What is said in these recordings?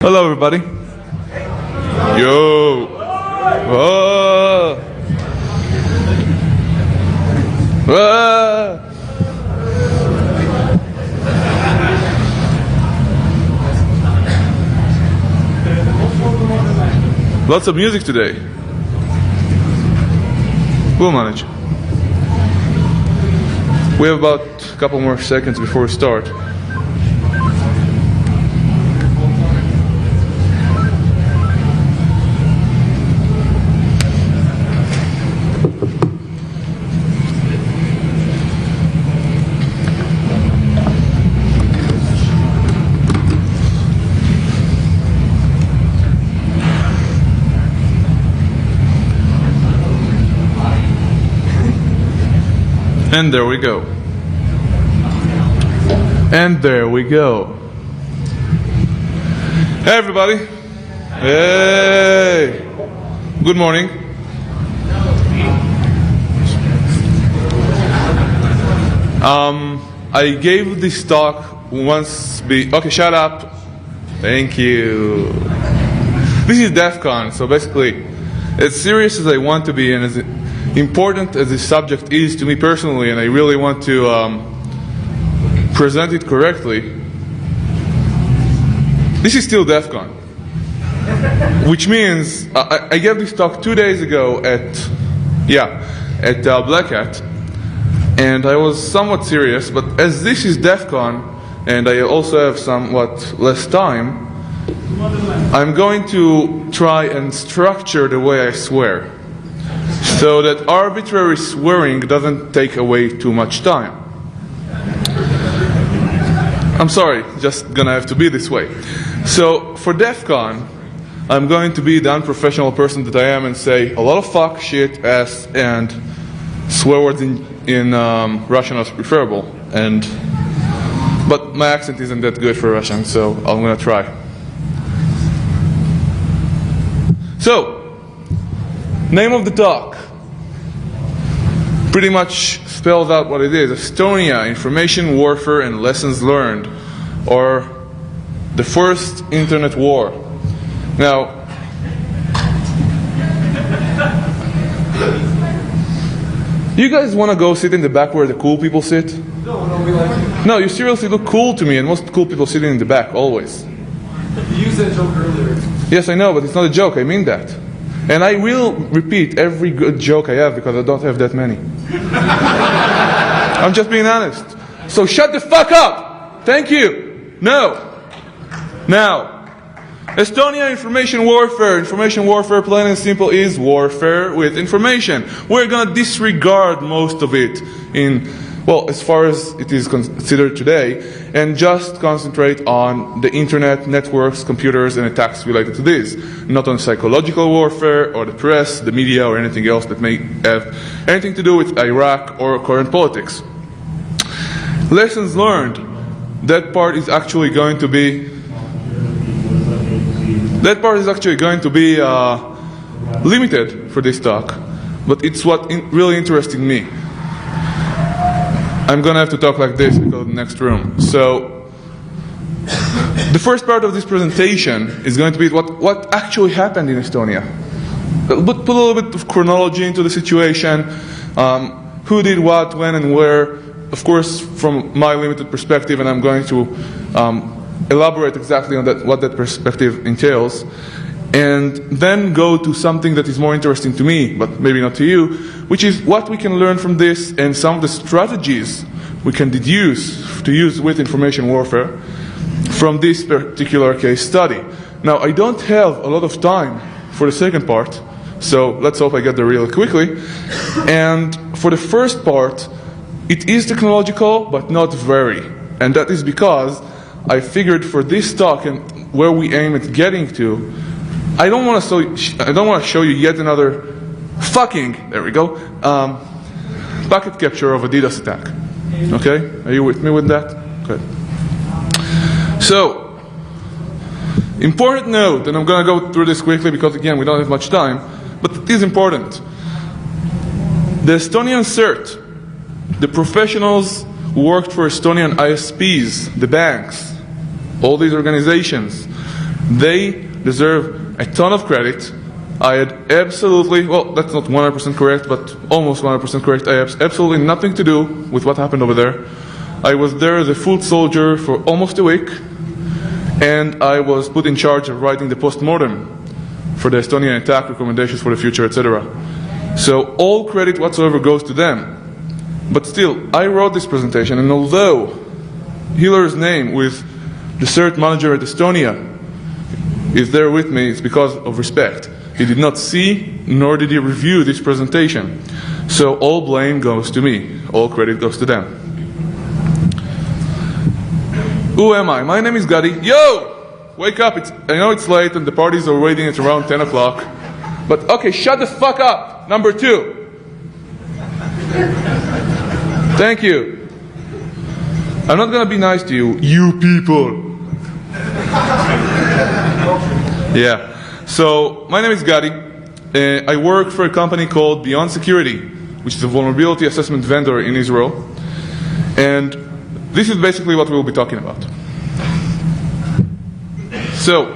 Hello, everybody. Yo. Whoa. Whoa. Lots of music today. We'll manage. We have about a couple more seconds before we start. And there we go. And there we go. Hey, everybody. Hey. Good morning. I gave this talk once. Okay, shut up. Thank you. This is DEF CON, so basically, as serious as I want to be and as important as this subject is to me personally, and I really want to present it correctly, this is still DEF CON. Which means I gave this talk 2 days ago at Black Hat, and I was somewhat serious, but as this is DEF CON, and I also have somewhat less time, I'm going to try and structure the way I swear, so that arbitrary swearing doesn't take away too much time. I'm sorry, just gonna have to be this way. So for DEF CON, I'm going to be the unprofessional person that I am and say a lot of fuck, shit, ass, and swear words in Russian as preferable. But my accent isn't that good for Russian, so I'm gonna try. So, name of the talk pretty much spells out what it is. Estonia, Information Warfare and Lessons Learned, or the First Internet War. Now, you guys want to go sit in the back where the cool people sit? No, we like you. No, you seriously look cool to me, and most cool people sitting in the back, always. You used that joke earlier. Yes, I know, but it's not a joke, I mean that. And I will repeat every good joke I have because I don't have that many. I'm just being honest. So shut the fuck up! Thank you! No! Now, Estonia, Information Warfare. Information warfare, plain and simple, is warfare with information. We're gonna disregard most of it as far as it is considered today, and just concentrate on the internet, networks, computers, and attacks related to this. Not on psychological warfare, or the press, the media, or anything else that may have anything to do with Iraq or current politics. Lessons learned. That part is actually going to be limited for this talk, but it's what really interesting me. I'm gonna have to talk like this and go to the next room. So, the first part of this presentation is going to be what actually happened in Estonia. But put a little bit of chronology into the situation, who did what, when, and where. Of course, from my limited perspective, and I'm going to elaborate exactly on what that perspective entails, and then go to something that is more interesting to me, but maybe not to you, which is what we can learn from this and some of the strategies we can deduce to use with information warfare from this particular case study. Now, I don't have a lot of time for the second part, so let's hope I get there really quickly. And for the first part, it is technological, but not very. And that is because I figured for this talk and where we aim at getting to, I don't want to show you yet another packet capture of a DDoS attack. Okay? Are you with me with that? Good. So, important note, and I'm going to go through this quickly because again we don't have much time, but it is important. The Estonian CERT, the professionals who worked for Estonian ISPs, the banks, all these organizations, They deserve a ton of credit. I had absolutely, well, that's not 100% correct, but almost 100% correct. I have absolutely nothing to do with what happened over there. I was there as a foot soldier for almost a week, and I was put in charge of writing the post-mortem for the Estonian attack, recommendations for the future, etc. So all credit whatsoever goes to them. But still, I wrote this presentation, and although Hiller's name with the CERT manager at Estonia is there with me, it's because of respect. He did not see, nor did he review this presentation. So all blame goes to me. All credit goes to them. Who am I? My name is Gadi. Yo! Wake up. I know it's late and the parties are waiting. It's around 10 o'clock. But okay, shut the fuck up. Number 2. Thank you. I'm not going to be nice to you, you people. Yeah. So, my name is Gadi. I work for a company called Beyond Security, which is a vulnerability assessment vendor in Israel. And this is basically what we'll be talking about. So,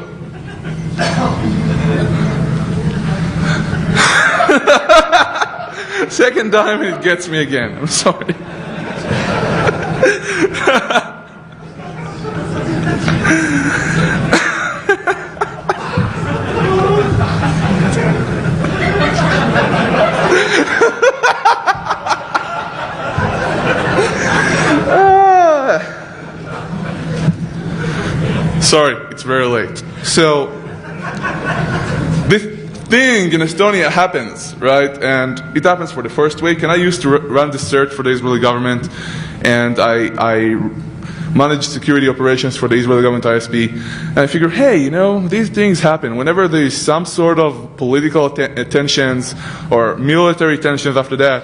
second time it gets me again. I'm sorry. Sorry, it's very late. So, this thing in Estonia happens, right? And it happens for the first week. And I used to run the CERT for the Israeli government. And I managed security operations for the Israeli government ISP. And I figured, hey, you know, these things happen. Whenever there is some sort of political tensions or military tensions after that,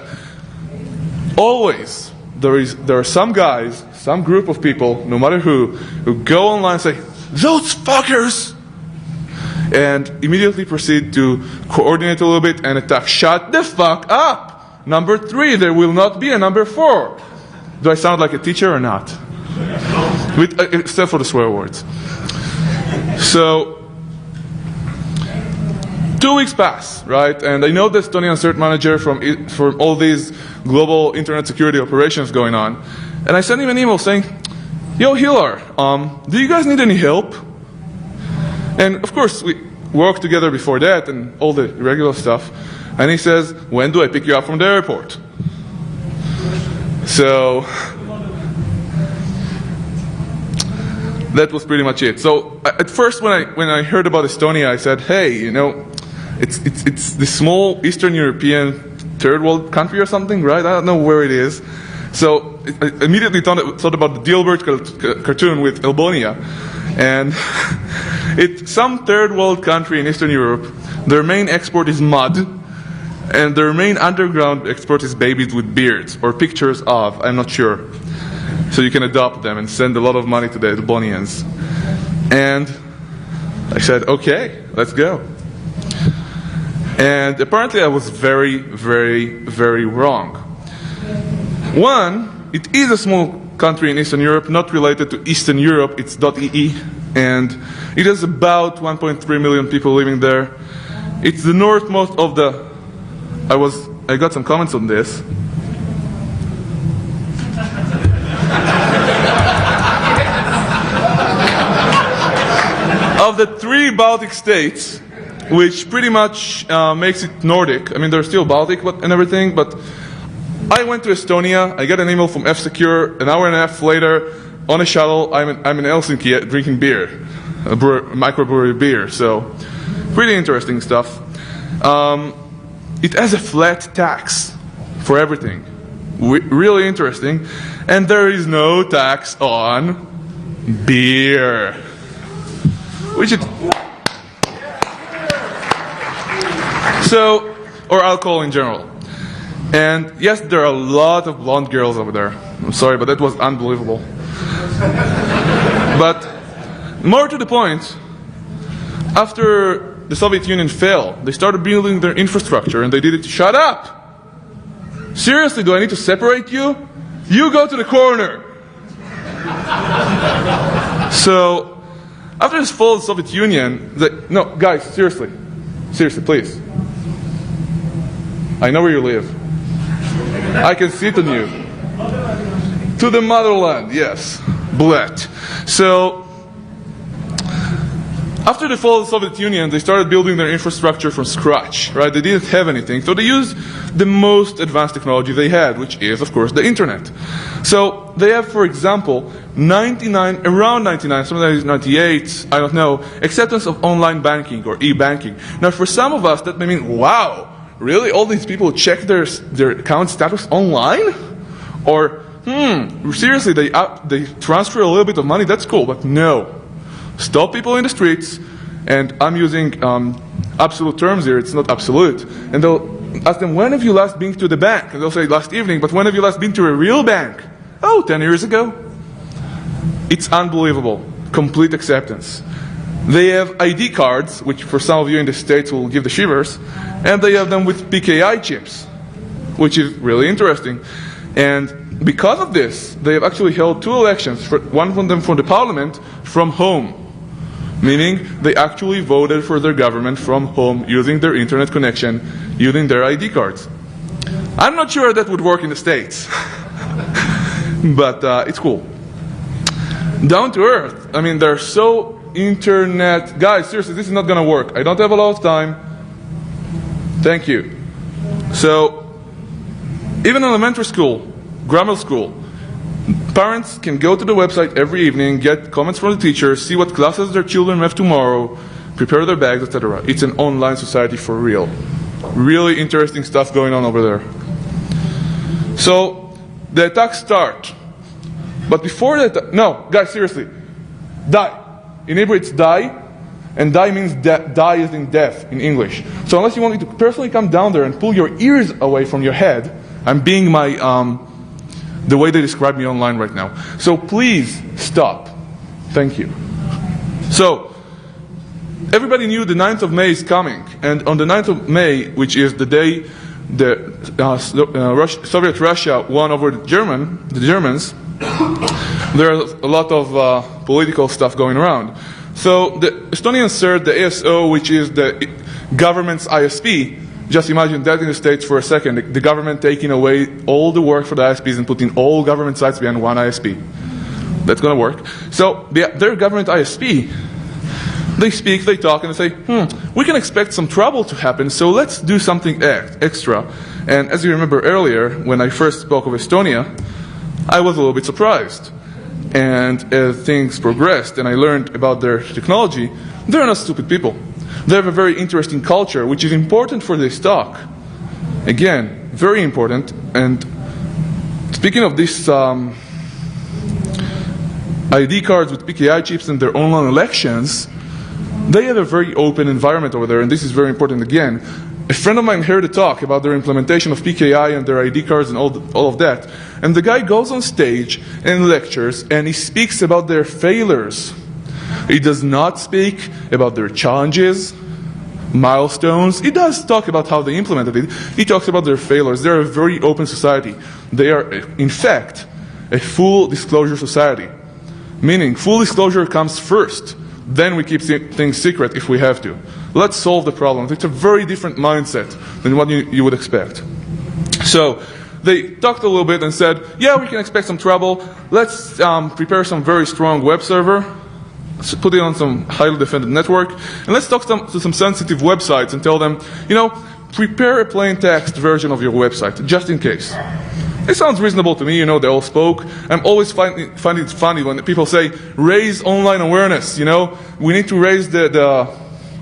always there are some guys, some group of people, no matter who go online and say, those fuckers! And immediately proceed to coordinate a little bit and attack. Shut the fuck up! Number 3, there will not be a number 4. Do I sound like a teacher or not? Except for the swear words. So, 2 weeks pass, right? And I know the Estonian CERT manager from all these global internet security operations going on. And I sent him an email saying, yo, Hiller, do you guys need any help? And of course, we worked together before that and all the regular stuff. And he says, when do I pick you up from the airport? So, that was pretty much it. So, at first when I heard about Estonia, I said, hey, you know, it's this small Eastern European third world country or something, right? I don't know where it is. So I immediately thought about the Dilbert cartoon with Albania. And it's some third world country in Eastern Europe. Their main export is mud. And their main underground export is babies with beards. Or pictures of, I'm not sure. So you can adopt them and send a lot of money to the Albanians. And I said, okay, let's go. And apparently I was very, very, very wrong. One, it is a small country in Eastern Europe, not related to Eastern Europe, it's .ee, and it has about 1.3 million people living there. It's the northmost of the... I got some comments on this. Of the 3 Baltic states, which pretty much makes it Nordic. I mean, they're still Baltic and everything, but I went to Estonia. I got an email from F-Secure. An hour and a half later, on a shuttle, I'm in Helsinki drinking beer, microbrewery beer. So, pretty interesting stuff. It has a flat tax for everything. Really interesting. And there is no tax on beer. Which it... So, or alcohol in general. And yes, there are a lot of blonde girls over there. I'm sorry, but that was unbelievable. But more to the point, after the Soviet Union fell, they started building their infrastructure and they did it. Shut up! Seriously, do I need to separate you? You go to the corner! So, after the fall of the Soviet Union, no, guys, seriously, please. I know where you live. I can see it on you. To the motherland, yes. Blet. So, after the fall of the Soviet Union, they started building their infrastructure from scratch, right? They didn't have anything, so they used the most advanced technology they had, which is, of course, the internet. So, they have, for example, around 99, sometimes 98, I don't know, acceptance of online banking or e-banking. Now, for some of us, that may mean, wow, really? All these people check their account status online? Or, seriously, they transfer a little bit of money? That's cool, but no. Stop people in the streets, and I'm using absolute terms here, it's not absolute. And they'll ask them, when have you last been to the bank? And they'll say, last evening, but when have you last been to a real bank? Oh, 10 years ago. It's unbelievable. Complete acceptance. They have ID cards, which for some of you in the States will give the shivers, and they have them with PKI chips, which is really interesting. And because of this, they have actually held 2 elections, one of them for the parliament, from home. Meaning, they actually voted for their government from home using their internet connection, using their ID cards. I'm not sure that would work in the States. But it's cool. Down to earth. I mean, they're so internet... Guys, seriously, this is not going to work. I don't have a lot of time. Thank you. So, even elementary school, grammar school, parents can go to the website every evening, get comments from the teachers, see what classes their children have tomorrow, prepare their bags, etc. It's an online society for real. Really interesting stuff going on over there. So, the attacks start. But before that, no, guys, seriously. Die. In Hebrew it's die, and die means die is in death in English. So unless you want me to personally come down there and pull your ears away from your head, I'm being my, the way they describe me online right now. So please stop. Thank you. So, everybody knew the 9th of May is coming, and on the 9th of May, which is the day Soviet Russia won over the Germans, there's a lot of political stuff going around. So the Estonians served the ASO, which is the government's ISP. Just imagine that in the States for a second. The government taking away all the work for the ISPs and putting all government sites behind one ISP. That's going to work. So their government ISP, they speak, they talk, and they say, we can expect some trouble to happen, so let's do something extra. And as you remember earlier, when I first spoke of Estonia, I was a little bit surprised. And as things progressed and I learned about their technology, they're not stupid people. They have a very interesting culture, which is important for this talk. Again, very important. And speaking of this ID cards with PKI chips and their online elections, they have a very open environment over there, and this is very important again. A friend of mine heard a talk about their implementation of PKI and their ID cards and all of that. And the guy goes on stage and lectures, and he speaks about their failures. He does not speak about their challenges, milestones. He does talk about how they implemented it. He talks about their failures. They're a very open society. They are, in fact, a full disclosure society. Meaning, full disclosure comes first. Then we keep things secret if we have to. Let's solve the problem. It's a very different mindset than what you would expect. So, they talked a little bit and said, yeah, we can expect some trouble. Let's prepare some very strong web server, put it on some highly defended network, and let's talk to some sensitive websites and tell them, prepare a plain text version of your website, just in case. It sounds reasonable to me, they all spoke. I'm always find it funny when people say, raise online awareness, We need to raise the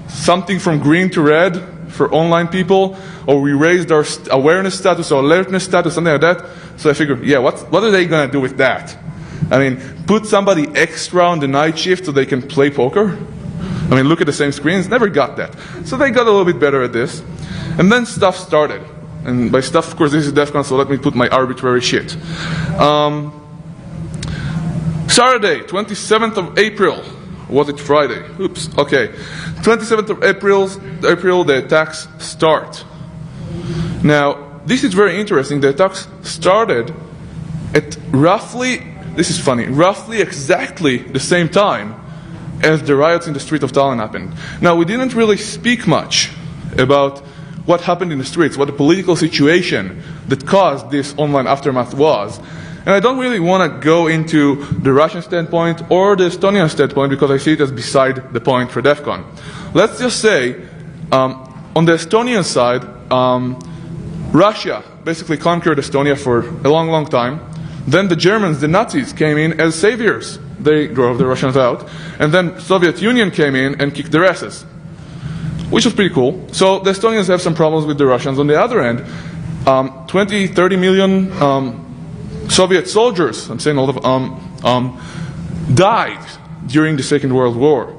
something from green to red for online people, or we raised our awareness status or alertness status, something like that. So I figured, yeah, what are they going to do with that? I mean, put somebody extra on the night shift so they can play poker? I mean, look at the same screens. Never got that. So they got a little bit better at this. And then stuff started. And by stuff, of course, this is DEF CON, so let me put my arbitrary shit. Saturday, 27th of April. Was it Friday? Oops, okay. 27th of April, the attacks start. Now, this is very interesting. The attacks started at roughly exactly the same time as the riots in the street of Tallinn happened. Now, we didn't really speak much about what happened in the streets, what the political situation that caused this online aftermath was. And I don't really want to go into the Russian standpoint or the Estonian standpoint because I see it as beside the point for DEF CON. Let's just say, on the Estonian side, Russia basically conquered Estonia for a long, long time. Then the Germans, the Nazis, came in as saviors. They drove the Russians out. And then Soviet Union came in and kicked their asses, which was pretty cool. So the Estonians have some problems with the Russians. On the other end, 20, 30 million Soviet soldiers, I'm saying all of died during the Second World War.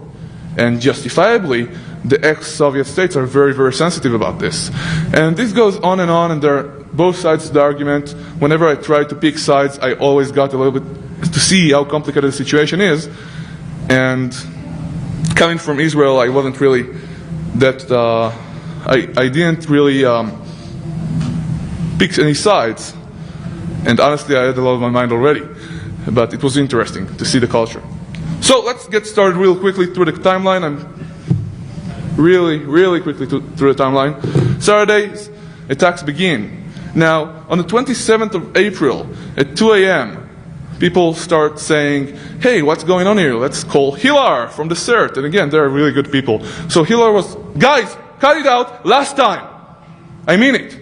And justifiably, the ex-Soviet states are very, very sensitive about this. And this goes on, and there are both sides of the argument. Whenever I try to pick sides, I always got a little bit to see how complicated the situation is. And coming from Israel, I wasn't really that, I didn't really pick any sides. And honestly, I had a lot on my mind already. But it was interesting to see the culture. So let's get started real quickly through the timeline. I'm really quickly through the timeline. Saturday's attacks begin. Now, on the 27th of April at 2 a.m., people start saying, hey, what's going on here? Let's call Hilar from the CERT. And again, they're really good people. So Hilar was, guys, cut it out last time. I mean it.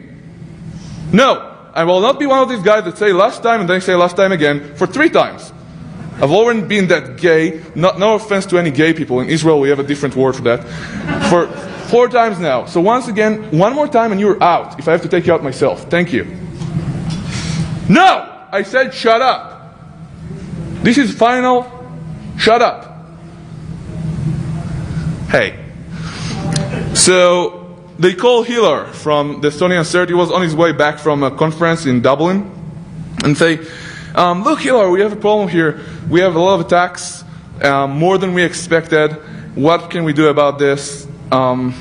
No, I will not be one of these guys that say last time and then say last time again for 3 times. I've already been that gay, no offense to any gay people. In Israel, we have a different word for that. For 4 times now. So once again, one more time and you're out. If I have to take you out myself. Thank you. No! I said shut up. This is final. Shut up. Hey. So, they call Hilar from the Estonian CERT. He was on his way back from a conference in Dublin. And say, look, Hilar, we have a problem here. We have a lot of attacks, more than we expected. What can we do about this? Well,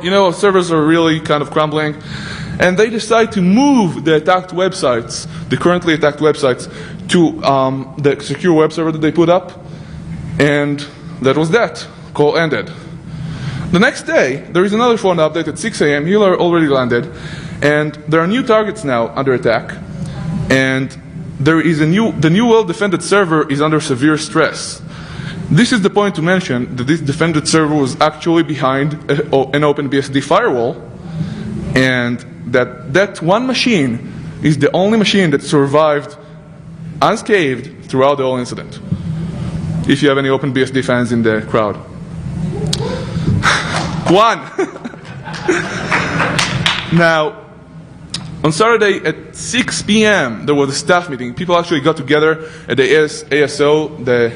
you know, servers are really kind of crumbling. And they decide to move the attacked websites, the currently attacked websites, to the secure web server that they put up. And that was that. Call ended. The next day, there is another phone update at 6 a.m. Hilar already landed. And there are new targets now under attack. And there is the new well-defended server is under severe stress. This is the point to mention that this defended server was actually behind an OpenBSD firewall, and that one machine is the only machine that survived unscathed throughout the whole incident. If you have any OpenBSD fans in the crowd. One! Now, on Saturday at 6 p.m., there was a staff meeting. People actually got together at the ASO, the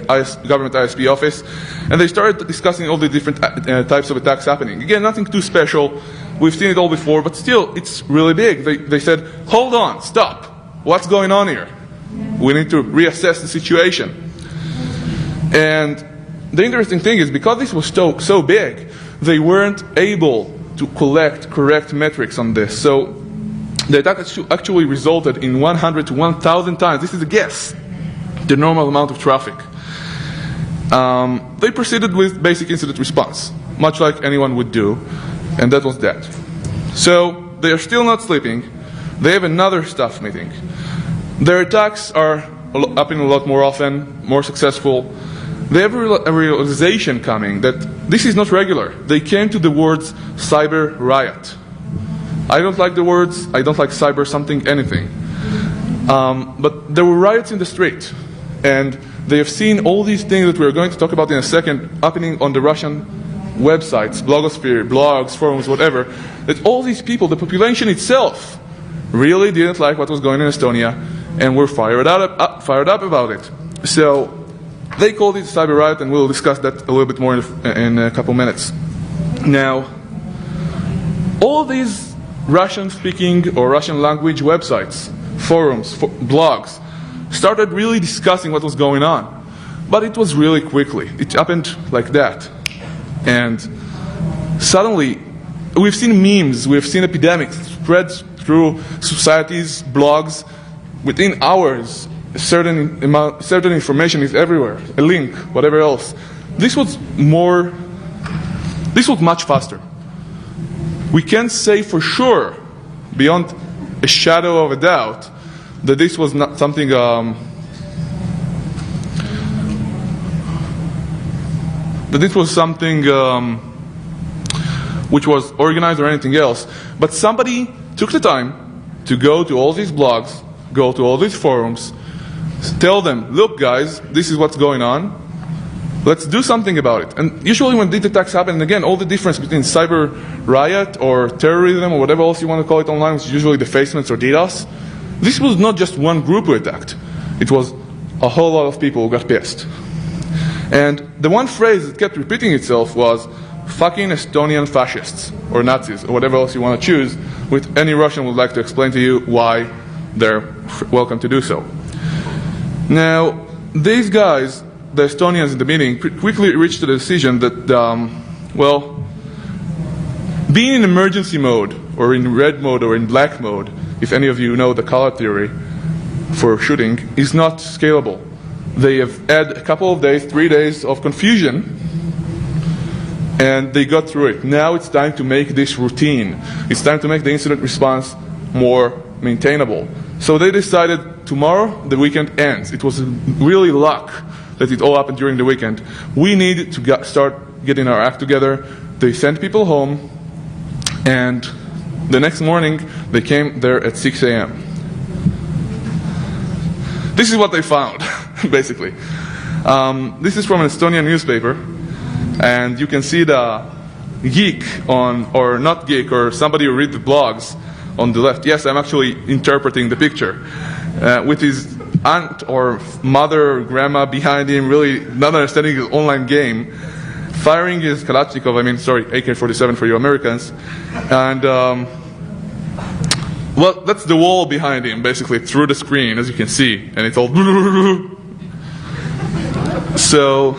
government ISP office, and they started discussing all the different types of attacks happening. Again, nothing too special. We've seen it all before, but still, it's really big. They said, hold on, stop. What's going on here? We need to reassess the situation. And the interesting thing is, because this was so big, they weren't able to collect correct metrics on this. So the attack actually resulted in 100 to 1,000 times, this is a guess, the normal amount of traffic. They proceeded with basic incident response, much like anyone would do, and that was that. So they are still not sleeping. They have another staff meeting. Their attacks are happening a lot more often, more successful. They have a realization coming that this is not regular. They came to the words cyber riot. I don't like the words, I don't like cyber something, anything. But there were riots in the street. And they have seen all these things that we're going to talk about in a second happening on the Russian websites, blogosphere, blogs, forums, whatever. That all these people, the population itself, really didn't like what was going on in Estonia and were fired up about it. So they called it cyber riot, and we'll discuss that a little bit more in a couple minutes. Now, all these Russian-speaking or Russian-language websites, forums, blogs, started really discussing what was going on. But it was really quickly. It happened like that. And suddenly, we've seen memes, we've seen epidemics spread through societies, blogs. Within hours, certain information is everywhere, a link, whatever else. This was much faster. We can't say for sure, beyond a shadow of a doubt, that this was not something which was organized or anything else. But somebody took the time to go to all these blogs, go to all these forums, tell them, look guys, this is what's going on. Let's do something about it. And usually when these attacks happen, and again, all the difference between cyber riot or terrorism or whatever else you want to call it online, which is usually defacements or DDoS, this was not just one group who attacked. It was a whole lot of people who got pissed. And the one phrase that kept repeating itself was, fucking Estonian fascists, or Nazis, or whatever else you want to choose, which any Russian would like to explain to you why they're welcome to do so. Now, these guys, the Estonians in the meeting, quickly reached the decision that, being in emergency mode, or in red mode, or in black mode, if any of you know the color theory for shooting, is not scalable. They have had a couple of days, 3 days of confusion, and they got through it. Now it's time to make this routine. It's time to make the incident response more maintainable. So they decided tomorrow the weekend ends. It was really luck that it all happened during the weekend. We need to start getting our act together. They sent people home, and the next morning they came there at 6 a.m. This is what they found, basically. This is from an Estonian newspaper, and you can see the geek or not geek, or somebody who read the blogs on the left. Yes, I'm actually interpreting the picture. With his aunt or mother or grandma behind him, really not understanding his online game, firing his Kalashnikov, AK-47 for you Americans, and that's the wall behind him, basically, through the screen, as you can see, and it's all so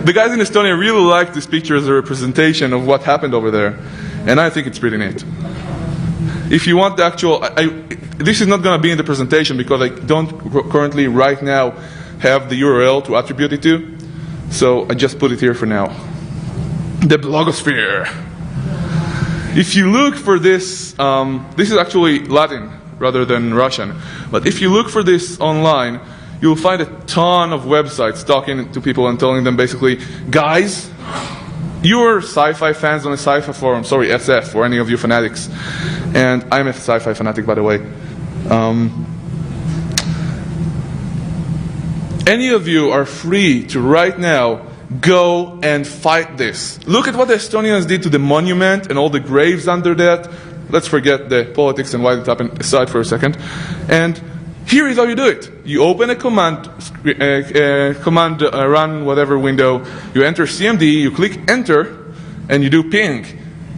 the guys in Estonia really like this picture as a representation of what happened over there, and I think it's pretty neat. If you want the actual, this is not going to be in the presentation because I don't currently right now have the URL to attribute it to, so I just put it here for now. The blogosphere. If you look for this, this is actually Latin rather than Russian, but if you look for this online, you'll find a ton of websites talking to people and telling them basically, guys, you're sci-fi fans on a sci-fi forum, sorry, SF, for any of you fanatics. And I'm a sci-fi fanatic, by the way. Any of you are free to right now go and fight this. Look at what the Estonians did to the monument and all the graves under that. Let's forget the politics and why it happened aside for a second. And here is how you do it. You open a command run whatever window, you enter CMD, you click enter, and you do ping.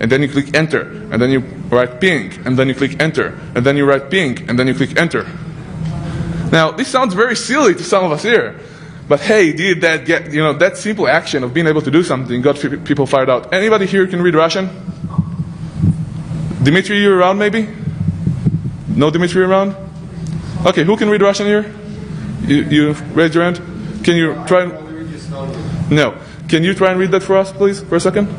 And then you click enter, and then you write ping, and then you click enter, and then you write ping, and then you click enter. Now, this sounds very silly to some of us here, but hey, did that get, that simple action of being able to do something got people fired out. Anybody here can read Russian? Dimitri, you around maybe? No Dimitri around? Okay, who can read Russian here? You raise your hand. Can you try and... No. Can you try and read that for us, please, for a second? You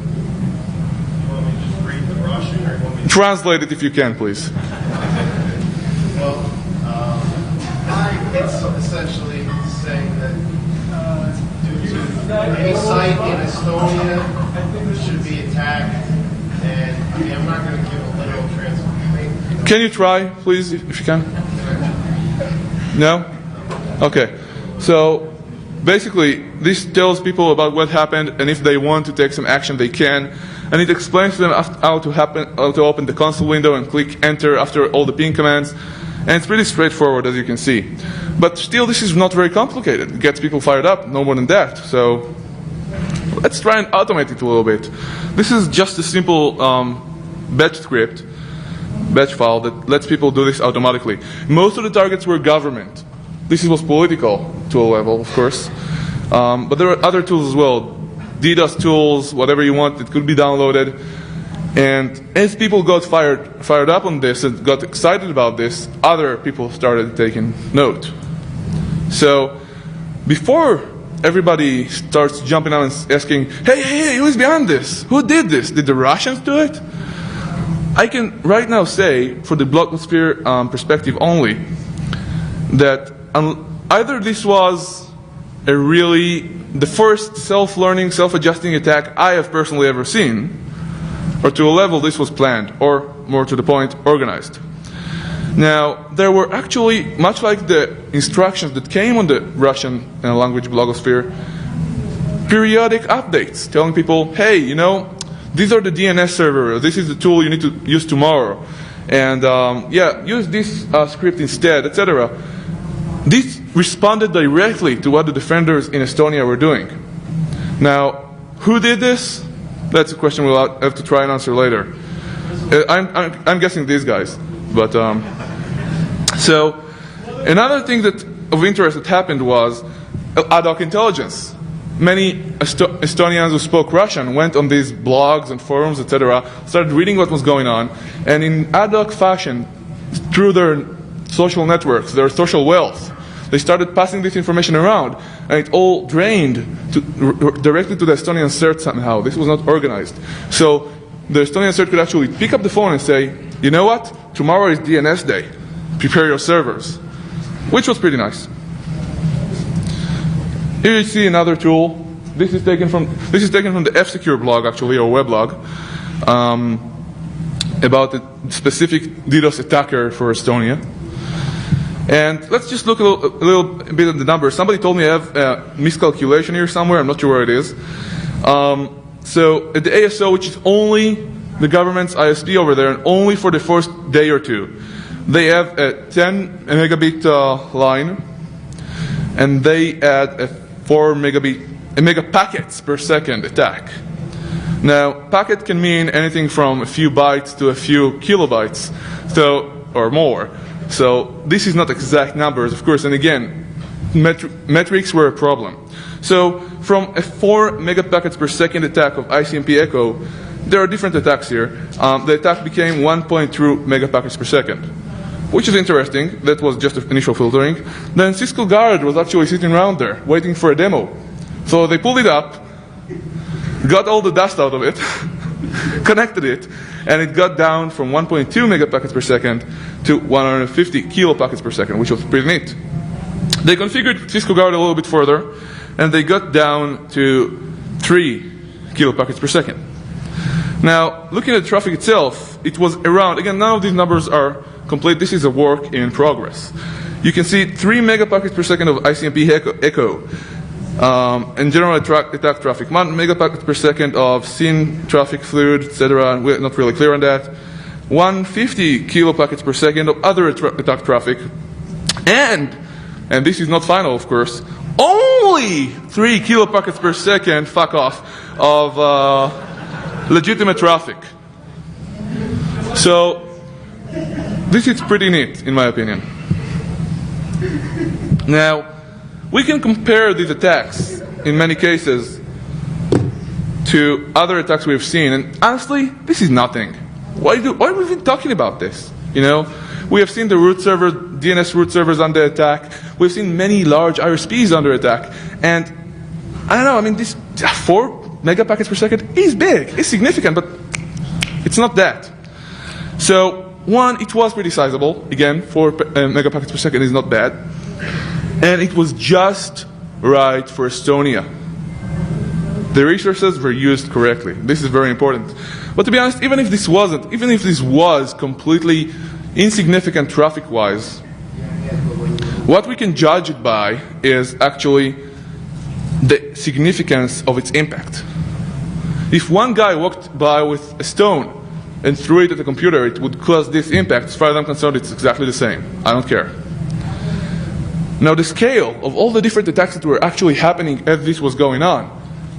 want me to just read the Russian, or you want me to... Translate it if you can, please. Well, it's essentially saying that due to any site in Estonia should be attacked, and I'm not going to give a literal translation. Can you try, please, if you can? No? Okay. So basically, this tells people about what happened, and if they want to take some action, they can. And it explains to them how to open the console window and click enter after all the ping commands. And it's pretty straightforward, as you can see. But still, this is not very complicated. It gets people fired up, no more than that. So let's try and automate it a little bit. This is just a simple batch script. Batch file that lets people do this automatically. Most of the targets were government. This was political to a level, of course. But there are other tools as well. DDoS tools, whatever you want, it could be downloaded. And as people got fired up on this and got excited about this, other people started taking note. So before everybody starts jumping out and asking, hey, who is behind this? Who did this? Did the Russians do it? I can right now say, for the blogosphere perspective only, that either this was the first self-learning, self-adjusting attack I have personally ever seen, or to a level this was planned, or more to the point, organized. Now, there were actually, much like the instructions that came on the Russian language blogosphere, periodic updates telling people, hey, these are the DNS servers, this is the tool you need to use tomorrow, and use this script instead, etc. This responded directly to what the defenders in Estonia were doing. Now, who did this? That's a question we'll have to try and answer later. I'm guessing these guys. But so another thing of interest that happened was ad hoc intelligence. Many Estonians who spoke Russian went on these blogs and forums, etc., started reading what was going on, and in ad hoc fashion, through their social networks, their social wealth, they started passing this information around, and it all drained directly to the Estonian CERT somehow. This was not organized. So the Estonian CERT could actually pick up the phone and say, you know what? Tomorrow is DNS day. Prepare your servers. Which was pretty nice. Here you see another tool. This is taken from the F-Secure blog, actually, or weblog, about a specific DDoS attacker for Estonia. And let's just look a little bit at the numbers. Somebody told me I have a miscalculation here somewhere. I'm not sure where it is. So at the ASO, which is only the government's ISP over there, and only for the first day or two, they have a 10 megabit line, and they add a 4 megapackets per second attack. Now, packet can mean anything from a few bytes to a few kilobytes, or more. So this is not exact numbers, of course, and again, metrics were a problem. So from a 4 megapackets per second attack of ICMP echo, there are different attacks here. The attack became 1.2 megapackets per second, which is interesting. That was just initial filtering. Then Cisco Guard was actually sitting around there, waiting for a demo. So they pulled it up, got all the dust out of it, connected it, and it got down from 1.2 megapackets per second to 150 kilopackets per second, which was pretty neat. They configured Cisco Guard a little bit further, and they got down to 3 kilopackets per second. Now, looking at the traffic itself, it was around, again, none of these numbers are complete. This is a work in progress. You can see 3 megapackets per second of ICMP echo, and general attack traffic, 1 megapacket per second of SYN traffic fluid, etc. We're not really clear on that. 150 kilopackets per second of other attack traffic, and this is not final, of course, only 3 kilopackets per second, fuck off, of legitimate traffic. So this is pretty neat, in my opinion. Now, we can compare these attacks, in many cases, to other attacks we've seen, and honestly, this is nothing. Why are we even talking about this? We have seen the root servers, DNS root servers under attack. We've seen many large ISPs under attack, and I don't know. I mean, this 4 megapackets per second is big, it's significant, but it's not that. So, one, it was pretty sizable. Again, 4 megapackets per second is not bad. And it was just right for Estonia. The resources were used correctly. This is very important. But to be honest, even if this was completely insignificant traffic-wise, what we can judge it by is actually the significance of its impact. If one guy walked by with a stone and threw it at a computer, it would cause this impact. As far as I'm concerned, it's exactly the same. I don't care. Now, the scale of all the different attacks that were actually happening as this was going on,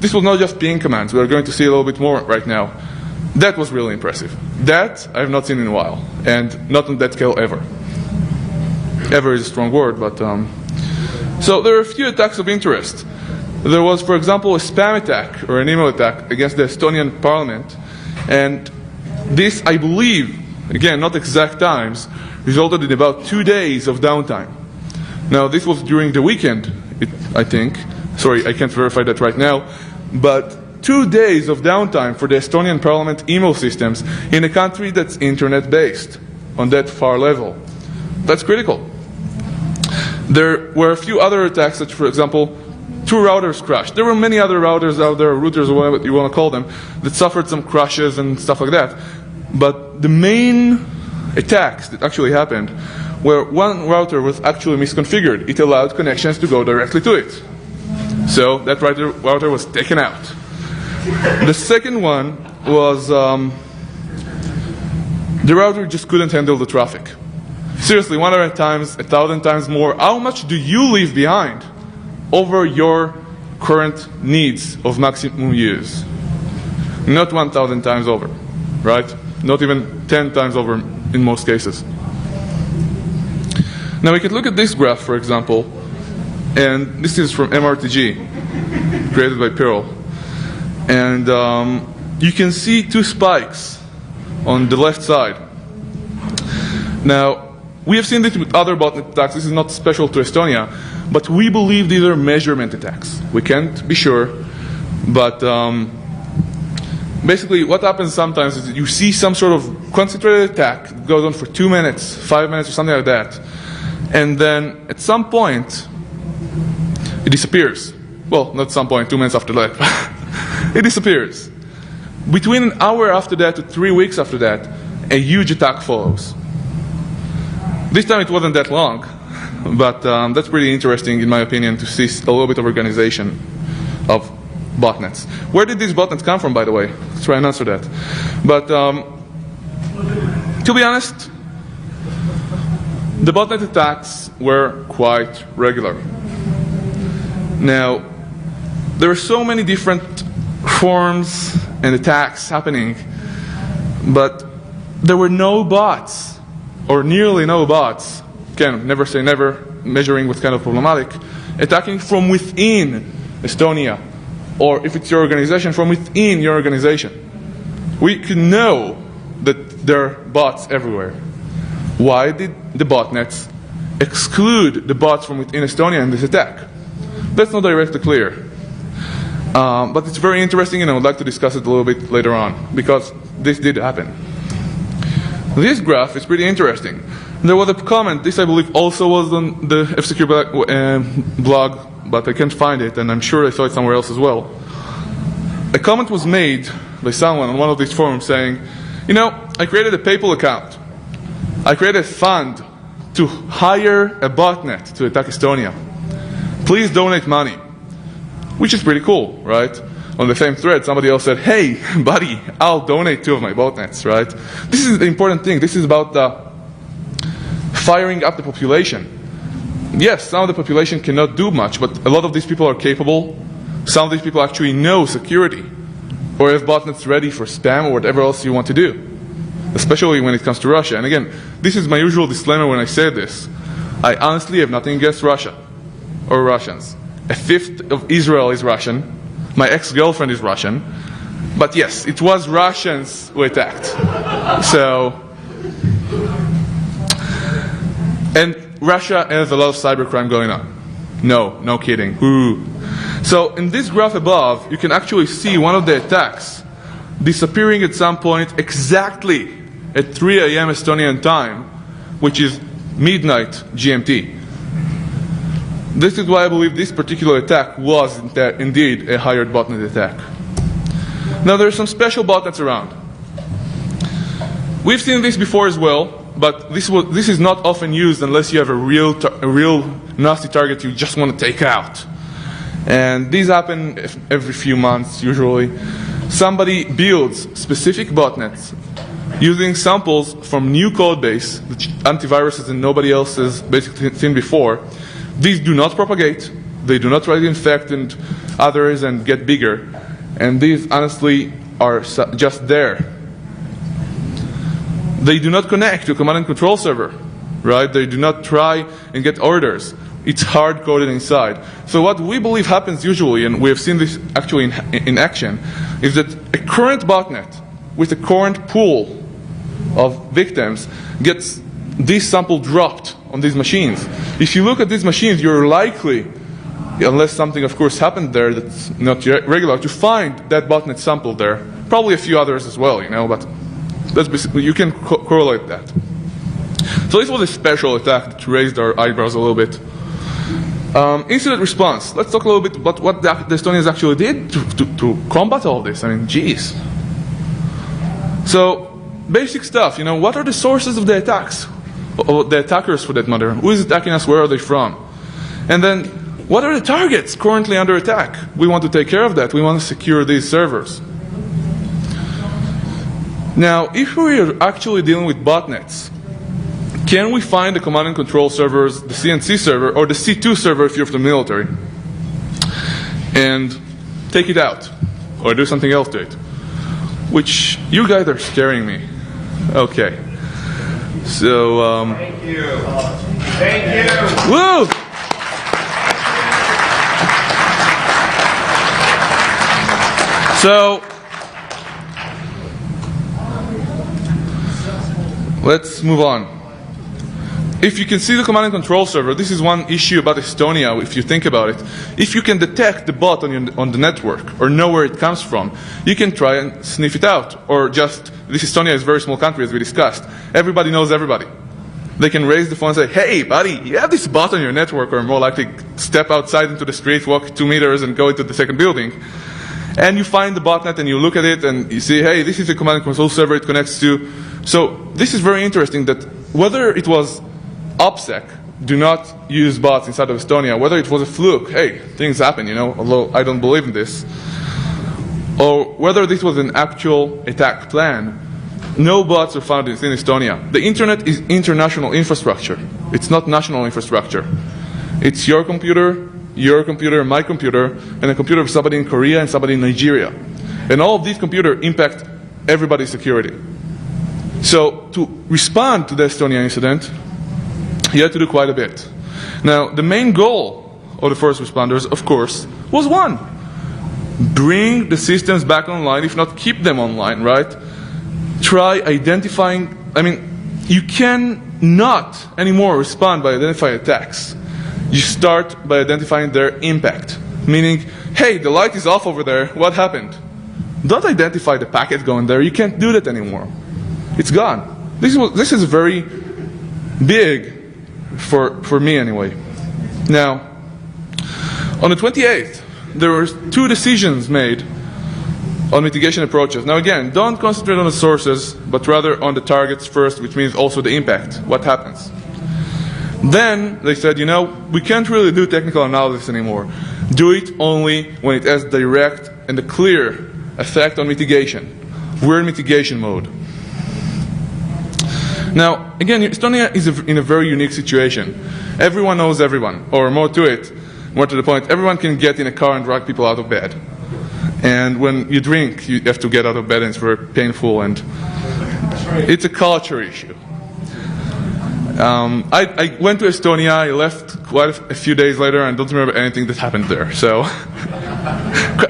this was not just ping commands. We're going to see a little bit more right now. That was really impressive. That I have not seen in a while, and not on that scale ever. Ever is a strong word, but so there are a few attacks of interest. There was, for example, a spam attack or an email attack against the Estonian parliament, and This, I believe, again, not exact times, resulted in about 2 days of downtime. Now, this was during the weekend, I think. Sorry, I can't verify that right now. But 2 days of downtime for the Estonian parliament email systems in a country that's internet-based on that far level. That's critical. There were a few other attacks, such, for example, 2 routers crashed. There were many other routers out there, routers or whatever you want to call them, that suffered some crashes and stuff like that. But the main attacks that actually happened where one router was actually misconfigured. It allowed connections to go directly to it. So that router was taken out. The second one was the router just couldn't handle the traffic. Seriously, 100 times, 1,000 times more. How much do you leave behind over your current needs of maximum use? Not 1,000 times over, right? Not even 10 times over in most cases. Now we can look at this graph, for example, and this is from MRTG, created by Perl. And you can see 2 spikes on the left side. Now, we have seen this with other botnet attacks. This is not special to Estonia, but we believe these are measurement attacks. We can't be sure, but basically what happens sometimes is that you see some sort of concentrated attack that goes on for 2 minutes, 5 minutes, or something like that, and then at some point it disappears. Well, not at some point, 2 minutes after that. It disappears. Between an hour after that to 3 weeks after that, a huge attack follows. This time it wasn't that long, but that's pretty interesting in my opinion to see a little bit of organization of botnets. Where did these botnets come from, by the way? Let's try and answer that. But to be honest, the botnet attacks were quite regular. Now, there are so many different forms and attacks happening, but there were no bots, or nearly no bots, again, never say never, measuring what's kind of problematic, attacking from within Estonia, or if it's your organization, from within your organization. We can know that there are bots everywhere. Why did the botnets exclude the bots from within Estonia in this attack? That's not directly clear. But it's very interesting, and I would like to discuss it a little bit later on, because this did happen. This graph is pretty interesting. There was a comment, this I believe also was on the F-Secure blog, but I can't find it, and I'm sure I saw it somewhere else as well. A comment was made by someone on one of these forums saying, you know, I created a PayPal account. I created a fund to hire a botnet to attack Estonia. Please donate money. Which is pretty cool, right? On the same thread, somebody else said, hey, buddy, I'll donate 2 of my botnets, right? This is the important thing. This is about firing up the population. Yes, some of the population cannot do much, but a lot of these people are capable. Some of these people actually know security, or have botnets ready for spam or whatever else you want to do, especially when it comes to Russia. And again, this is my usual disclaimer when I say this. I honestly have nothing against Russia or Russians. 1/5 of Israel is Russian. My ex-girlfriend is Russian. But yes, it was Russians who attacked. So, and Russia has a lot of cybercrime going on. No kidding. Ooh. So in this graph above, you can actually see one of the attacks disappearing at some point exactly at 3 a.m. Estonian time, which is midnight GMT. This is why I believe this particular attack was indeed a hired botnet attack. Now there are some special botnets around. We've seen this before as well, but this is not often used unless you have a real nasty target you just want to take out. And these happen every few months usually. Somebody builds specific botnets using samples from new code base, which antiviruses and nobody else has basically seen before. These do not propagate, they do not try to infect and others and get bigger, and these honestly are just there. They do not connect to a command and control server, right? They do not try and get orders. It's hard-coded inside. So what we believe happens usually, and we have seen this actually in action, is that a current botnet with the current pool of victims gets this sample dropped on these machines. If you look at these machines, you're likely, unless something of course happened there that's not regular, to find that botnet sample there. Probably a few others as well, but that's basically, you can correlate that. So this was a special attack that raised our eyebrows a little bit. Incident response. Let's talk a little bit about what the Estonians actually did to combat all this. I mean, geez. So, basic stuff, what are the sources of the attacks? Or the attackers, for that matter. Who is attacking us? Where are they from? And then, what are the targets currently under attack? We want to take care of that. We want to secure these servers. Now, if we are actually dealing with botnets, can we find the command and control servers, the CNC server, or the C2 server if you're from the military, and take it out, or do something else to it? Which, you guys are scaring me. Okay. So, Thank you. Thank you. woo! So, let's move on. If you can see the command and control server, this is one issue about Estonia, if you think about it. If you can detect the bot on the network, or know where it comes from, you can try and sniff it out. Or just, this Estonia is a very small country, as we discussed. Everybody knows everybody. They can raise the phone and say, hey, buddy, you have this bot on your network, or more likely step outside into the street, walk 2 meters, and go into the second building. And you find the botnet, and you look at it, and you see, hey, this is a command and control server it connects to. So this is very interesting that whether it was OPSEC, do not use bots inside of Estonia, whether it was a fluke, hey, things happen, although I don't believe in this, or whether this was an actual attack plan, no bots are found in Estonia. The internet is international infrastructure. It's not national infrastructure. It's your computer, my computer, and a computer of somebody in Korea and somebody in Nigeria. And all of these computers impact everybody's security. So to respond to the Estonia incident, you had to do quite a bit. Now, the main goal of the first responders, of course, was one: bring the systems back online, if not keep them online, right? Try identifying, you cannot anymore respond by identifying attacks. You start by identifying their impact. Meaning, hey, the light is off over there, what happened? Don't identify the packet going there, you can't do that anymore. It's gone. This is very big for me anyway. Now, on the 28th, there were 2 decisions made on mitigation approaches. Now again, don't concentrate on the sources, but rather on the targets first, which means also the impact, what happens. Then they said, we can't really do technical analysis anymore. Do it only when it has direct and a clear effect on mitigation. We're in mitigation mode. Now, again, Estonia is in a very unique situation. Everyone knows everyone, or more to the point, everyone can get in a car and drag people out of bed. And when you drink, you have to get out of bed, and it's very painful, and it's a culture issue. I went to Estonia, I left quite a few days later, and don't remember anything that happened there. So,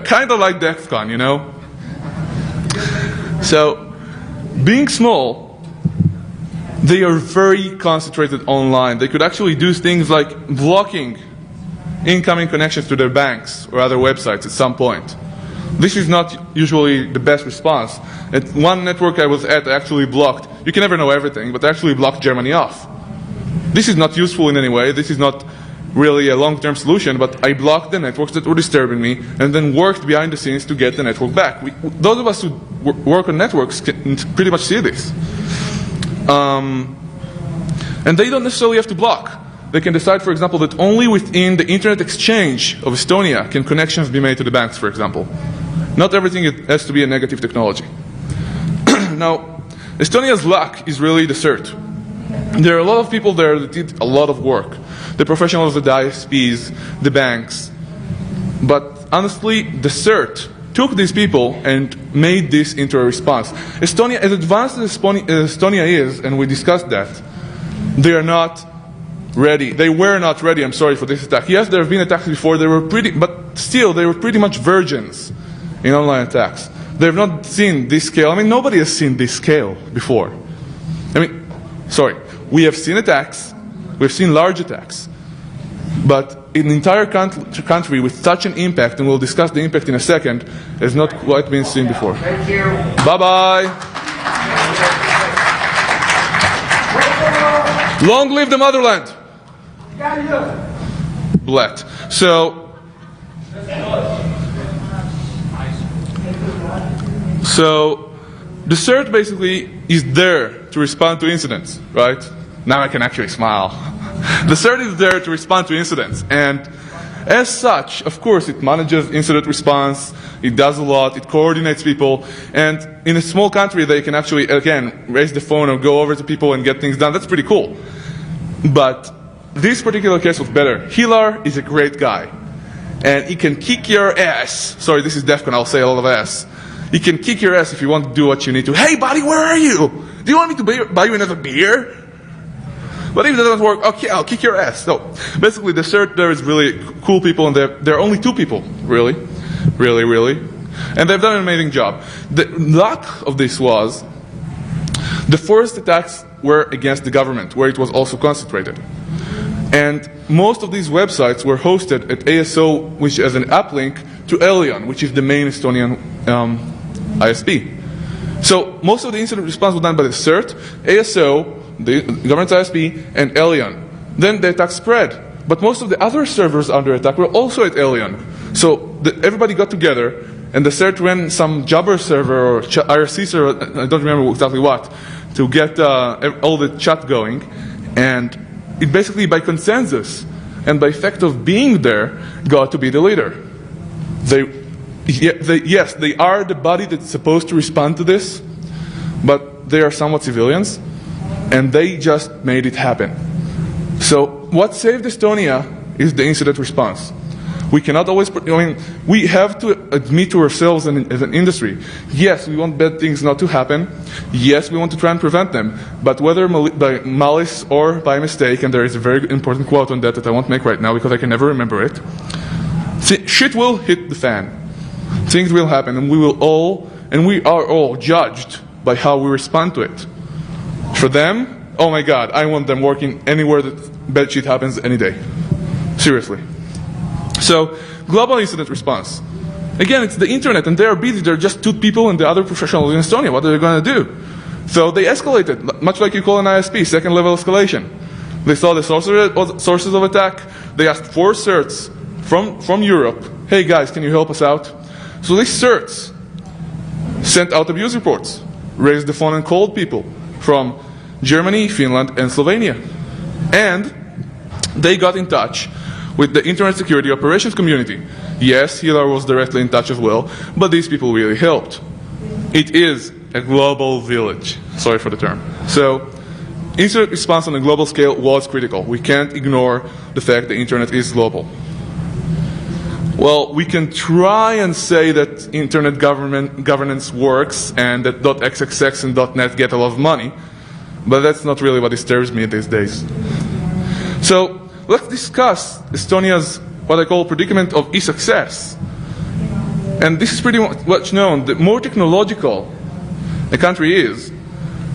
kind of like DEFCON, So, being small, they are very concentrated online. They could actually do things like blocking incoming connections to their banks or other websites at some point. This is not usually the best response. At one network I was at, I actually blocked, you can never know everything, but I actually blocked Germany off. This is not useful in any way. This is not really a long-term solution, but I blocked the networks that were disturbing me and then worked behind the scenes to get the network back. Those of us who work on networks can pretty much see this. And they don't necessarily have to block. They can decide, for example, that only within the internet exchange of Estonia can connections be made to the banks, for example. Not everything has to be a negative technology. Now, Estonia's luck is really the CERT. There are a lot of people there that did a lot of work. The professionals, the ISPs, the banks. But honestly, the CERT took these people and made this into a response. Estonia, as advanced as Estonia is, and we discussed that, they are not ready. They were not ready, I'm sorry, for this attack. Yes, there have been attacks before, but still, they were pretty much virgins in online attacks. They've not seen this scale. I mean, nobody has seen this scale before. I mean, sorry, we have seen attacks, we've seen large attacks, but in the entire country with such an impact, and we'll discuss the impact in a second, has not quite been seen before. Thank you. Bye-bye. Long live the motherland. Blet. So the CERT basically is there to respond to incidents, right? Now I can actually smile. The CERT is there to respond to incidents, and as such, of course, it manages incident response, it does a lot, it coordinates people, and in a small country they can actually, again, raise the phone or go over to people and get things done. That's pretty cool. But this particular case was better. Hilar is a great guy, and he can kick your ass. Sorry, this is DEFCON, I'll say a lot of ass. He can kick your ass if you want to do what you need to. Hey buddy, where are you? Do you want me to buy you another beer? But if that doesn't work, okay, I'll kick your ass. So basically the CERT there is really cool people, and there are only 2 people, really. And they've done an amazing job. The luck of this was the first attacks were against the government, where it was also concentrated. And most of these websites were hosted at ASO, which is an uplink to Elion, which is the main Estonian ISP. So most of the incident response was done by the CERT, ASO, the government ISP, and Elion. Then the attack spread. But most of the other servers under attack were also at Elion. So everybody got together, and the CERT ran some Jabber server or IRC server, I don't remember exactly what, to get all the chat going. And it basically, by consensus and by fact of being there, got to be the leader. Yes, they are the body that's supposed to respond to this, but they are somewhat civilians, and they just made it happen. So what saved Estonia is the incident response. We cannot always, we have to admit to ourselves as an industry, yes, we want bad things not to happen, yes, we want to try and prevent them, but whether by malice or by mistake, and there is a very important quote on that I won't make right now because I can never remember it, shit will hit the fan. Things will happen, and we are all judged by how we respond to it. For them, oh my God, I want them working anywhere that bad shit happens any day. Seriously. So, global incident response. Again, it's the internet, and they are busy. They're just 2 people and the other professionals in Estonia. What are they going to do? So they escalated, much like you call an ISP, second level escalation. They saw the sources of attack. They asked 4 certs from Europe. Hey guys, can you help us out? So these certs sent out abuse reports, raised the phone and called people from Germany, Finland, and Slovenia. And they got in touch with the Internet Security Operations community. Yes, Hilar was directly in touch as well, but these people really helped. It is a global village. Sorry for the term. So, incident response on a global scale was critical. We can't ignore the fact the internet is global. Well, we can try and say that internet governance works and that .xxx and .net get a lot of money, but that's not really what disturbs me these days. So, let's discuss Estonia's, what I call, predicament of e-success. And this is pretty much known. The more technological a country is,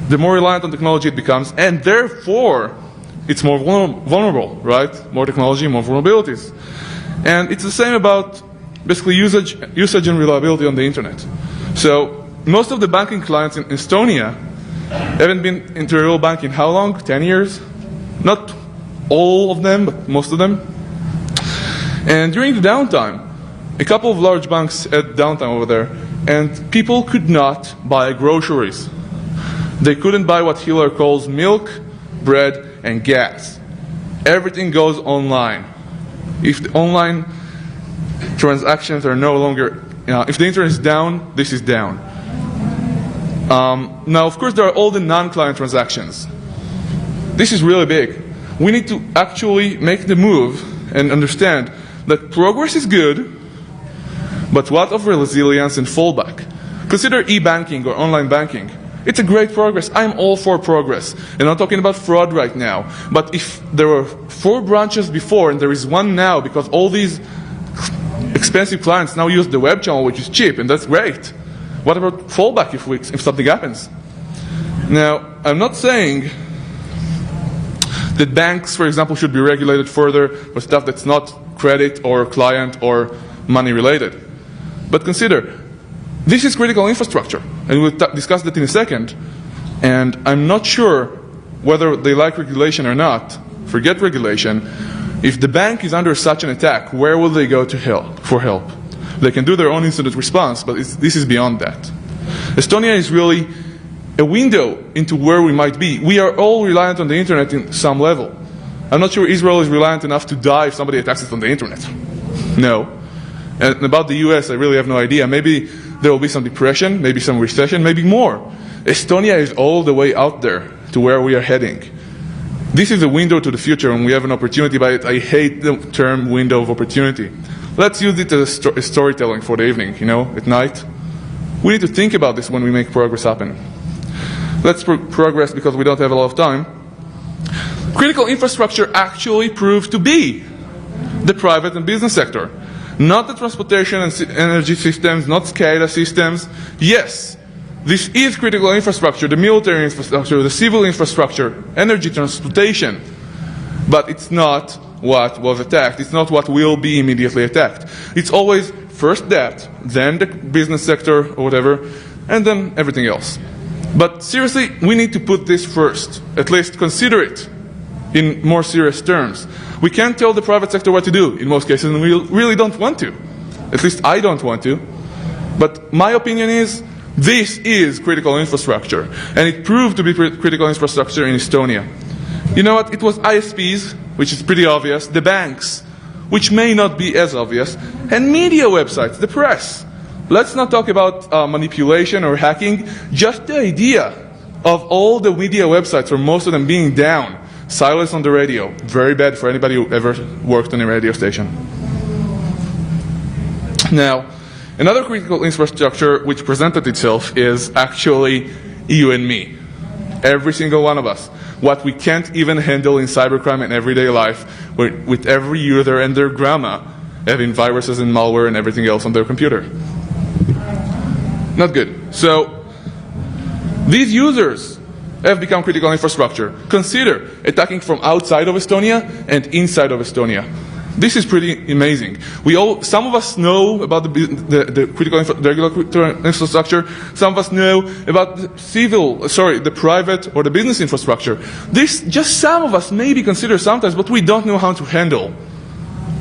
the more reliant on technology it becomes, and therefore, it's more vulnerable, right? More technology, more vulnerabilities. And it's the same about basically usage and reliability on the internet. So most of the banking clients in Estonia haven't been into real banking how long? 10 years? Not all of them, but most of them. And during the downtime, a couple of large banks had downtime over there, and people could not buy groceries. They couldn't buy what Hilar calls milk, bread, and gas. Everything goes online. If the online transactions are no longer, if the internet is down, this is down. Now, of course, there are all the non-client transactions. This is really big. We need to actually make the move and understand that progress is good, but what of resilience and fallback? Consider e-banking or online banking. It's a great progress. I'm all for progress. And I'm talking about fraud right now. But if there were 4 branches before and there is 1 now because all these expensive clients now use the web channel, which is cheap, and that's great. What about fallback if something happens? Now, I'm not saying that banks, for example, should be regulated further for stuff that's not credit or client or money related. But consider, this is critical infrastructure, and we'll discuss that in a second. And I'm not sure whether they like regulation or not. Forget regulation. If the bank is under such an attack, where will they go for help? They can do their own incident response, but this is beyond that. Estonia is really a window into where we might be. We are all reliant on the internet in some level. I'm not sure Israel is reliant enough to die if somebody attacks it on the internet. No. And about the US, I really have no idea. Maybe there will be some depression, maybe some recession, maybe more. Estonia is all the way out there to where we are heading. This is a window to the future, and we have an opportunity by it. I hate the term window of opportunity. Let's use it as storytelling for the evening, at night. We need to think about this when we make progress happen. Let's progress because we don't have a lot of time. Critical infrastructure actually proved to be the private and business sector. Not the transportation and energy systems, not SCADA systems. Yes, this is critical infrastructure, the military infrastructure, the civil infrastructure, energy transportation. But it's not what was attacked. It's not what will be immediately attacked. It's always first that, then the business sector or whatever, and then everything else. But seriously, we need to put this first. At least consider it in more serious terms. We can't tell the private sector what to do in most cases, and we really don't want to. At least I don't want to. But my opinion is, this is critical infrastructure. And it proved to be critical infrastructure in Estonia. You know what? It was ISPs, which is pretty obvious, the banks, which may not be as obvious, and media websites, the press. Let's not talk about manipulation or hacking, just the idea of all the media websites, or most of them being down. Silence on the radio. Very bad for anybody who ever worked on a radio station. Now, another critical infrastructure which presented itself is actually you and me. Every single one of us. What we can't even handle in cybercrime and everyday life, with every user and their grandma having viruses and malware and everything else on their computer. Not good. So, these users have become critical infrastructure. Consider attacking from outside of Estonia and inside of Estonia. This is pretty amazing. Some of us know about the critical infrastructure. Some of us know about the private or the business infrastructure. Just some of us maybe consider sometimes, but we don't know how to handle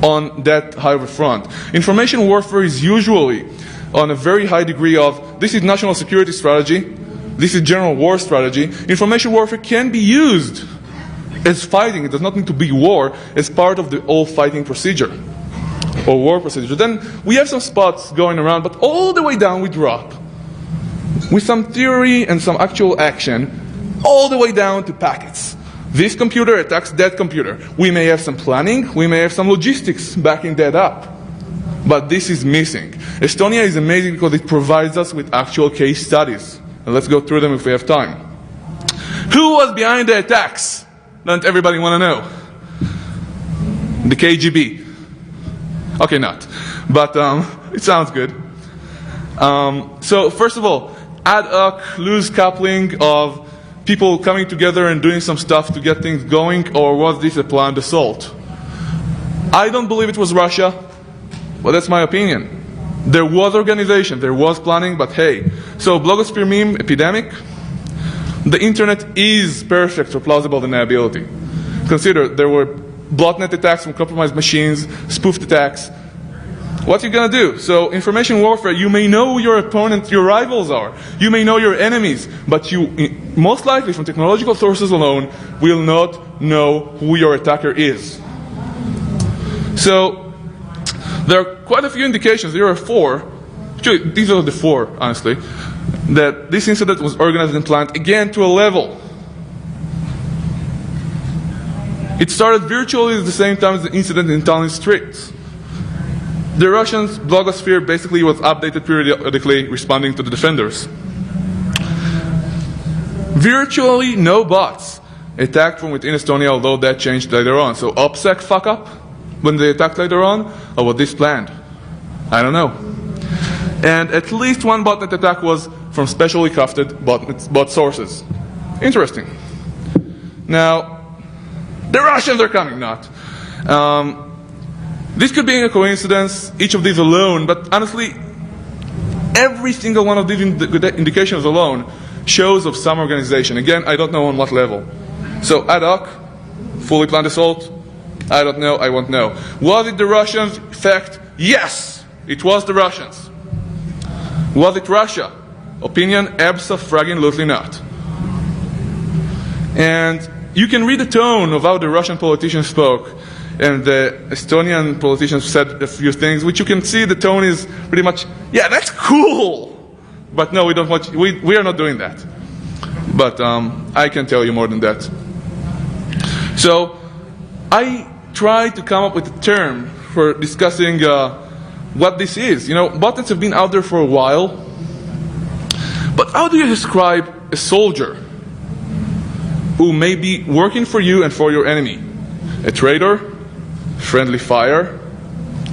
on that high of a front. Information warfare is usually on a very high degree of, this is national security strategy, this is general war strategy. Information warfare can be used as fighting. It does not need to be war, as part of the all fighting procedure or war procedure. Then we have some spots going around, but all the way down we drop with some theory and some actual action, all the way down to packets. This computer attacks that computer. We may have some planning, we may have some logistics backing that up, but this is missing. Estonia is amazing because it provides us with actual case studies. And let's go through them if we have time. Who was behind the attacks? Don't everybody want to know? The KGB. Okay, not. But it sounds good. So first of all, ad hoc, loose coupling of people coming together and doing some stuff to get things going, or was this a planned assault? I don't believe it was Russia, but that's my opinion. There was organization, there was planning, but hey. So blogosphere meme epidemic. The internet is perfect for plausible deniability. Consider there were botnet attacks from compromised machines, spoofed attacks. What are you going to do? So information warfare, you may know who your opponents, your rivals are. You may know your enemies, but you, most likely from technological sources alone, will not know who your attacker is. So there are quite a few indications, there are 4, actually these are the 4, honestly, that this incident was organized and planned, again, to a level. It started virtually at the same time as the incident in Tallinn streets. The Russians' blogosphere basically was updated periodically, responding to the defenders. Virtually no bots attacked from within Estonia, although that changed later on. So OPSEC fuck up when they attacked later on, or was this planned? I don't know. And at least one botnet attack was from specially crafted bot sources. Interesting. Now, the Russians are coming, not. This could be a coincidence, each of these alone, but honestly, every single one of these indications alone shows of some organization. Again, I don't know on what level. So ad hoc, fully planned assault, I don't know, I won't know. Was it the Russians? Fact, yes, it was the Russians. Was it Russia? Opinion, abso-fragging-lutely not. And you can read the tone of how the Russian politicians spoke, and the Estonian politicians said a few things, which you can see the tone is pretty much, yeah, that's cool! But no, we are not doing that. But I can tell you more than that. So, I tried to come up with a term for discussing what this is. You know, botnets have been out there for a while, but how do you describe a soldier who may be working for you and for your enemy? A traitor? Friendly fire?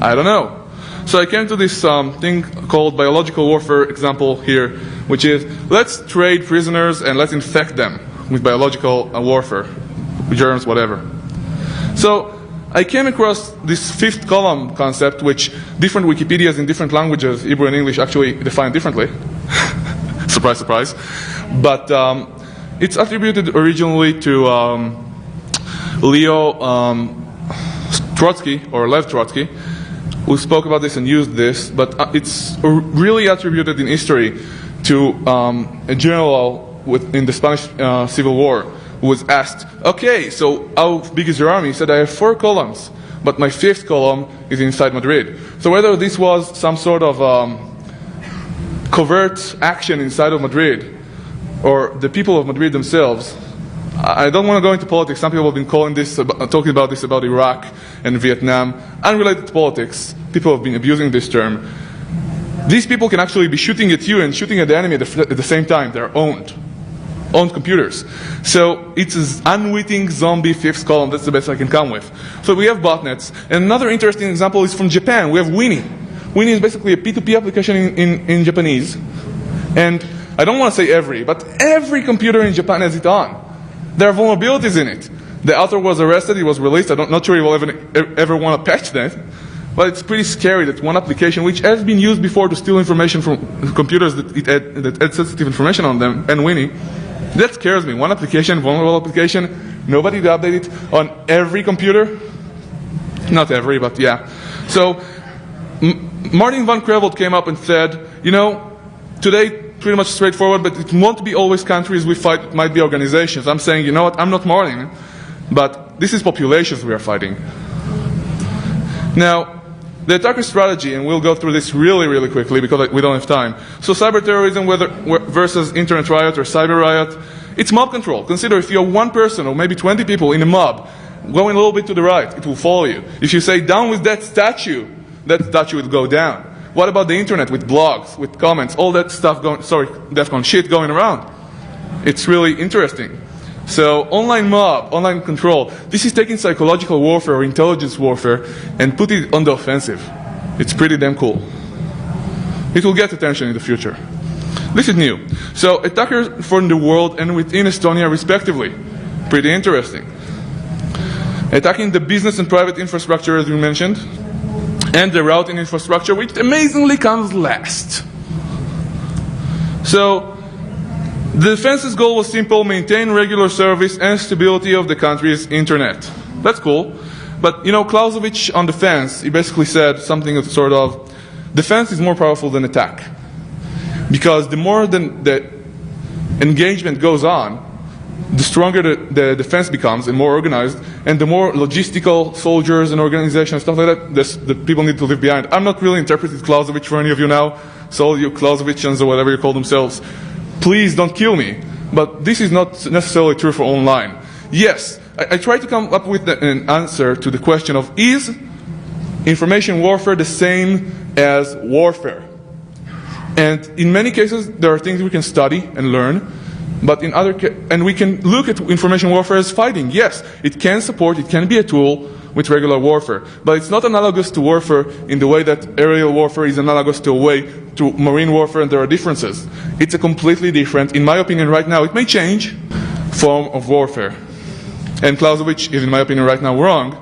I don't know. So I came to this thing called biological warfare example here, which is, let's trade prisoners and let's infect them with biological warfare, germs, whatever. So I came across this fifth column concept, which different Wikipedias in different languages, Hebrew and English, actually define differently. Surprise, surprise. But it's attributed originally to Leo Trotsky, or Lev Trotsky, who spoke about this and used this, but it's really attributed in history to a general in the Spanish Civil War, who was asked, okay, so how big is your army? He said, I have 4 columns, but my 5th column is inside Madrid. So whether this was some sort of covert action inside of Madrid, or the people of Madrid themselves, I don't want to go into politics. Some people have been talking about this about Iraq and Vietnam. Unrelated to politics, people have been abusing this term. These people can actually be shooting at you and shooting at the enemy at the same time. They're owned computers. So it's an unwitting zombie 5th column. That's the best I can come with. So we have botnets. And another interesting example is from Japan. We have Winnie. Winnie is basically a P2P application in Japanese. And I don't want to say every, but every computer in Japan has it on. There are vulnerabilities in it. The author was arrested, he was released. I'm not sure he will ever want to patch that. But it's pretty scary that one application, which has been used before to steal information from computers that had sensitive information on them, and Winnie, that scares me. One application, vulnerable application, nobody to update it on every computer. Not every, but yeah. So Martin van Creveld came up and said, you know, today pretty much straightforward, but it won't be always countries we fight, it might be organizations. I'm saying, you know what, I'm not Martin, but this is populations we are fighting. Now, the attacker strategy, and we'll go through this really, really quickly because we don't have time. So cyber terrorism versus internet riot or cyber riot, it's mob control. Consider if you're one person or maybe 20 people in a mob, going a little bit to the right, it will follow you. If you say down with that statue will go down. What about the internet with blogs, with comments, all that stuff DEFCON shit going around? It's really interesting. So online mob, online control, this is taking psychological warfare or intelligence warfare and put it on the offensive. It's pretty damn cool. It will get attention in the future. This is new. So attackers from the world and within Estonia respectively. Pretty interesting. Attacking the business and private infrastructure as we mentioned, and the routing infrastructure, which amazingly comes last. So the defense's goal was simple: maintain regular service and stability of the country's internet. That's cool. But, you know, Clausewitz on defense, he basically said something sort of, defense is more powerful than attack. Because the more the engagement goes on, the stronger the defense becomes and more organized, and the more logistical soldiers and organizations, stuff like that people need to leave behind. I'm not really interpreting Clausewitz for any of you now, so all you Clausewitzians or whatever you call themselves, please don't kill me. But this is not necessarily true for online. Yes, I try to come up with an answer to the question of, is information warfare the same as warfare? And in many cases, there are things we can study and learn, but and we can look at information warfare as fighting. Yes, it can support, it can be a tool with regular warfare. But it's not analogous to warfare in the way that aerial warfare is analogous to marine warfare, and there are differences. It's a completely different, in my opinion right now, it may change, form of warfare. And Clausewitz is, in my opinion right now, wrong.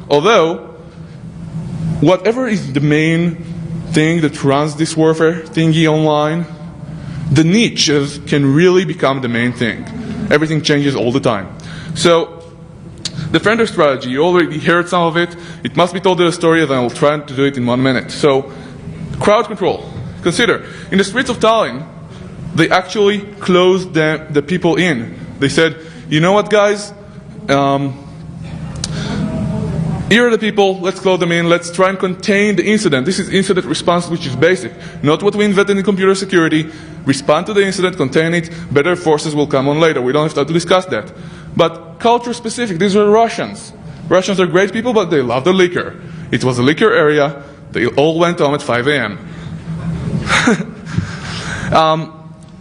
Although, whatever is the main thing that runs this warfare thingy online, the niches can really become the main thing. Everything changes all the time. So, defender strategy, you already heard some of it. It must be told in a story, and I'll try to do it in 1 minute. So, crowd control. Consider, in the streets of Tallinn, they actually closed the people in. They said, you know what, guys? Here are the people, let's close them in, let's try and contain the incident. This is incident response, which is basic. Not what we invented in computer security. Respond to the incident, contain it, better forces will come on later. We don't have time to discuss that. But culture specific, these are Russians. Russians are great people, but they love the liquor. It was a liquor area, they all went home at 5 a.m.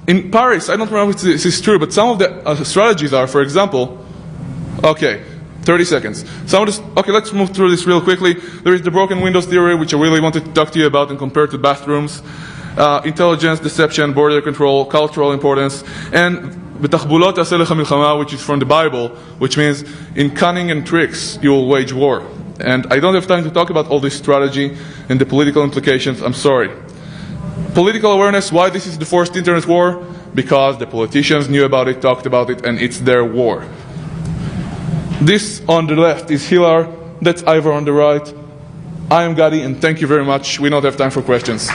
In Paris, I don't remember if this is true, but some of the strategies are, for example, okay, 30 seconds. Okay, let's move through this real quickly. There is the broken windows theory, which I really wanted to talk to you about and compare to bathrooms. Intelligence, deception, border control, cultural importance, and בתחבולות תעשה לך מלחמה, which is from the Bible, which means in cunning and tricks you will wage war. And I don't have time to talk about all this strategy and the political implications, I'm sorry. Political awareness, why this is the forced internet war? Because the politicians knew about it, talked about it, and it's their war. This on the left is Hilar, that's Ivor on the right. I am Gadi, and thank you very much. We don't have time for questions.